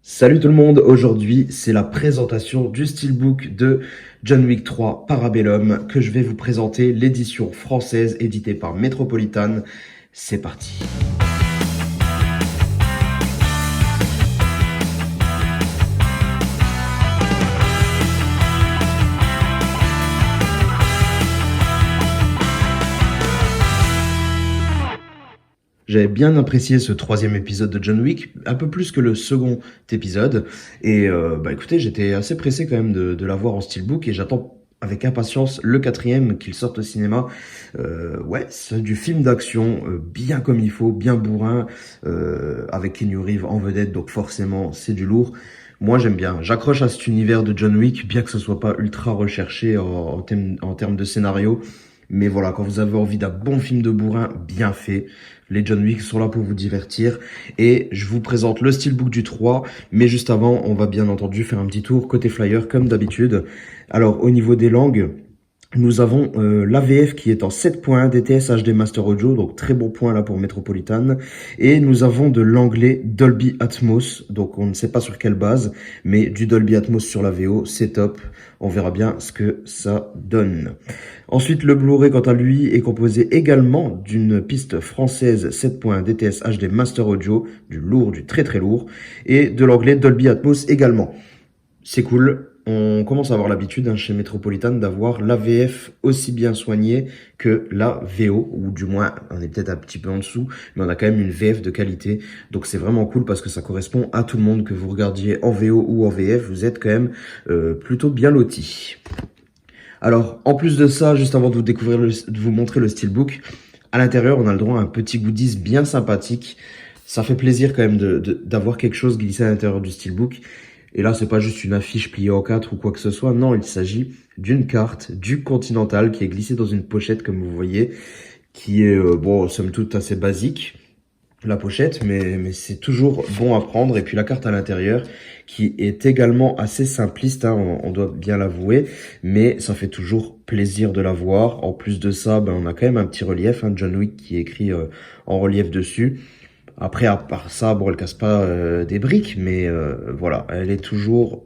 Salut tout le monde, aujourd'hui c'est la présentation du steelbook de John Wick 3 Parabellum que je vais vous présenter, l'édition française éditée par Metropolitan. C'est parti. J'avais bien apprécié ce troisième épisode de John Wick, un peu plus que le second épisode. Et écoutez, j'étais assez pressé quand même de l'avoir en steelbook et j'attends avec impatience le quatrième qu'il sorte au cinéma. Ouais, c'est du film d'action, bien comme il faut, bien bourrin, avec Keanu Reeves en vedette, donc forcément c'est du lourd. Moi j'aime bien, j'accroche à cet univers de John Wick, bien que ce soit pas ultra recherché en termes de scénario. Mais voilà, quand vous avez envie d'un bon film de bourrin bien fait, les John Wick sont là pour vous divertir. Et je vous présente le steelbook du 3. Mais juste avant, on va bien entendu faire un petit tour côté flyer comme d'habitude. Alors au niveau des langues, nous avons l'AVF qui est en 7.1 DTS HD Master Audio, donc très bon point là pour Metropolitan. Et nous avons de l'anglais Dolby Atmos, donc on ne sait pas sur quelle base, mais du Dolby Atmos sur la VO, c'est top. On verra bien ce que ça donne. Ensuite, le Blu-ray, quant à lui, est composé également d'une piste française 7.1 DTS HD Master Audio, du lourd, du très très lourd, et de l'anglais Dolby Atmos également. C'est cool. On commence à avoir l'habitude chez Metropolitan d'avoir l'AVF aussi bien soignée que la VO, ou du moins on est peut-être un petit peu en dessous, mais on a quand même une VF de qualité. Donc c'est vraiment cool parce que ça correspond à tout le monde, que vous regardiez en VO ou en VF, vous êtes quand même plutôt bien lotis. Alors en plus de ça, juste avant de vous montrer le steelbook, à l'intérieur on a le droit à un petit goodies bien sympathique. Ça fait plaisir quand même d'avoir quelque chose glissé à l'intérieur du steelbook. Et là, c'est pas juste une affiche pliée en 4 ou quoi que ce soit. Non, il s'agit d'une carte du Continental qui est glissée dans une pochette, comme vous voyez, qui est, bon, somme toute assez basique, la pochette, mais c'est toujours bon à prendre. Et puis la carte à l'intérieur, qui est également assez simpliste, hein, on doit bien l'avouer, mais ça fait toujours plaisir de la voir. En plus de ça, on a quand même un petit relief, hein, John Wick qui est écrit en relief dessus. Après, à part ça, bon, elle casse pas des briques, mais voilà, elle est toujours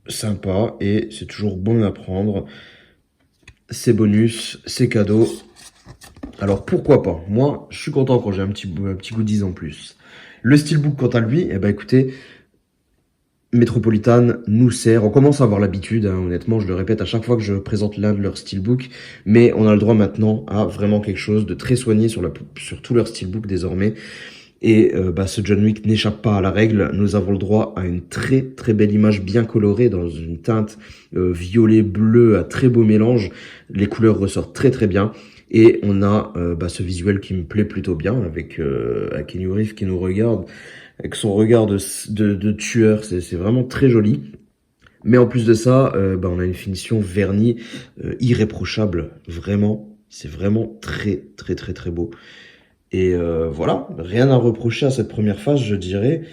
sympa et c'est toujours bon à prendre. C'est bonus, c'est cadeau. Alors pourquoi pas? Moi, je suis content quand j'ai un petit goodies en plus. Le steelbook, quant à lui, eh ben écoutez, Metropolitan nous sert, on commence à avoir l'habitude, hein, honnêtement, je le répète à chaque fois que je présente l'un de leurs steelbooks, mais on a le droit maintenant à vraiment quelque chose de très soigné sur tout leur steelbook désormais. Et ce John Wick n'échappe pas à la règle. Nous avons le droit à une très très belle image bien colorée dans une teinte violet-bleu à très beau mélange. Les couleurs ressortent très très bien. Et on a ce visuel qui me plaît plutôt bien avec Keanu Reeves qui nous regarde avec son regard de tueur. C'est vraiment très joli. Mais en plus de ça, on a une finition vernie irréprochable. Vraiment, c'est vraiment très très très très beau. Et voilà, rien à reprocher à cette première phase, je dirais.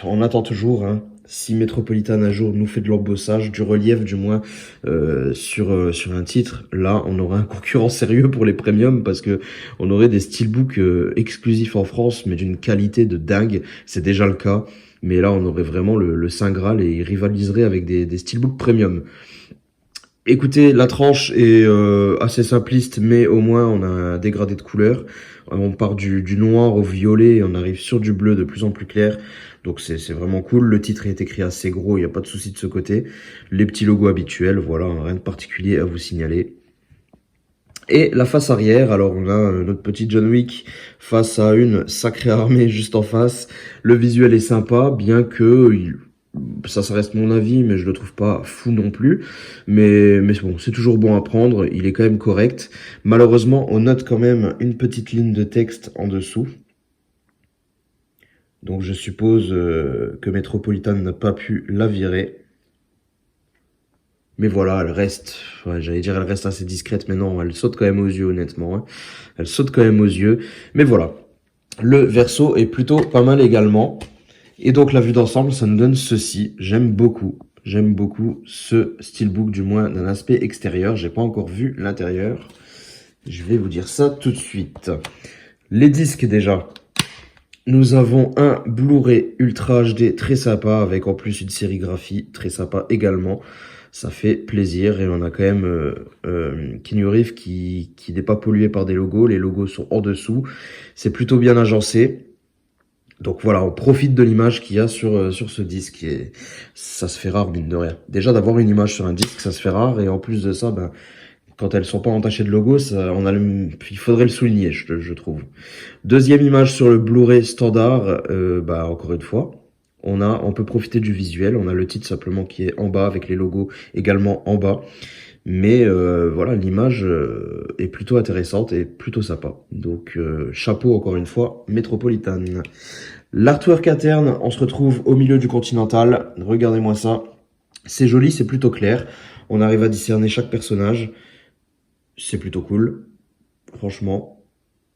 On attend toujours, hein, si Metropolitan un jour nous fait de l'embossage, du relief du moins, sur un titre, là on aura un concurrent sérieux pour les premiums parce que on aurait des steelbooks exclusifs en France, mais d'une qualité de dingue. C'est déjà le cas, mais là on aurait vraiment le Saint Graal et il rivaliserait avec des steelbooks premium. Écoutez, la tranche est assez simpliste, mais au moins on a un dégradé de couleur. On part du noir au violet et on arrive sur du bleu de plus en plus clair. Donc c'est vraiment cool. Le titre est écrit assez gros, il n'y a pas de souci de ce côté. Les petits logos habituels, voilà, rien de particulier à vous signaler. Et la face arrière, alors on a notre petit John Wick face à une sacrée armée juste en face. Le visuel est sympa, bien que ça reste mon avis, mais je le trouve pas fou non plus. Mais bon, c'est toujours bon à prendre, il est quand même correct. Malheureusement, on note quand même une petite ligne de texte en dessous. Donc je suppose que Metropolitan n'a pas pu la virer. Mais voilà, elle reste, ouais, j'allais dire elle reste assez discrète, mais non, elle saute quand même aux yeux, honnêtement. Hein. Elle saute quand même aux yeux. Mais voilà, le verso est plutôt pas mal également. Et donc la vue d'ensemble, ça nous donne ceci. J'aime beaucoup ce steelbook, du moins d'un aspect extérieur. J'ai pas encore vu l'intérieur. Je vais vous dire ça tout de suite. Les disques déjà. Nous avons un Blu-ray Ultra HD très sympa, avec en plus une sérigraphie très sympa également. Ça fait plaisir et on a quand même Keanu Reeves qui n'est pas pollué par des logos. Les logos sont en dessous. C'est plutôt bien agencé. Donc voilà, on profite de l'image qu'il y a sur ce disque. Et ça se fait rare, mine de rien. Déjà, d'avoir une image sur un disque, ça se fait rare. Et en plus de ça, ben, quand elles sont pas entachées de logo, ça, il faudrait le souligner, je trouve. Deuxième image sur le Blu-ray standard, bah encore une fois, on peut profiter du visuel. On a le titre simplement qui est en bas avec les logos également en bas. Mais voilà, l'image est plutôt intéressante et plutôt sympa. Donc chapeau encore une fois, Metropolitan. L'artwork interne, on se retrouve au milieu du Continental. Regardez-moi ça. C'est joli, c'est plutôt clair. On arrive à discerner chaque personnage. C'est plutôt cool. Franchement,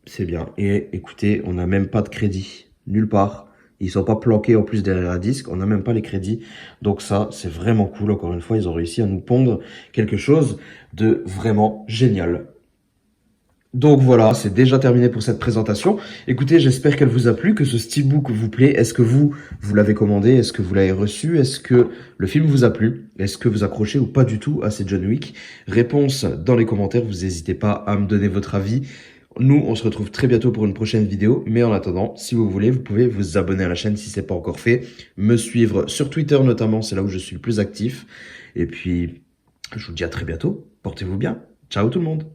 c'est bien. Et écoutez, on n'a même pas de crédit. Nulle part. Ils sont pas planqués en plus derrière un disque. On n'a même pas les crédits. Donc ça, c'est vraiment cool. Encore une fois, ils ont réussi à nous pondre quelque chose de vraiment génial. Donc voilà, c'est déjà terminé pour cette présentation. Écoutez, j'espère qu'elle vous a plu, que ce steelbook vous plaît. Est-ce que vous l'avez commandé? Est-ce que vous l'avez reçu? Est-ce que le film vous a plu? Est-ce que vous accrochez ou pas du tout à ces John Wick? Réponse dans les commentaires, vous n'hésitez pas à me donner votre avis. Nous, on se retrouve très bientôt pour une prochaine vidéo. Mais en attendant, si vous voulez, vous pouvez vous abonner à la chaîne si c'est pas encore fait. Me suivre sur Twitter notamment, c'est là où je suis le plus actif. Et puis, je vous dis à très bientôt. Portez-vous bien. Ciao tout le monde.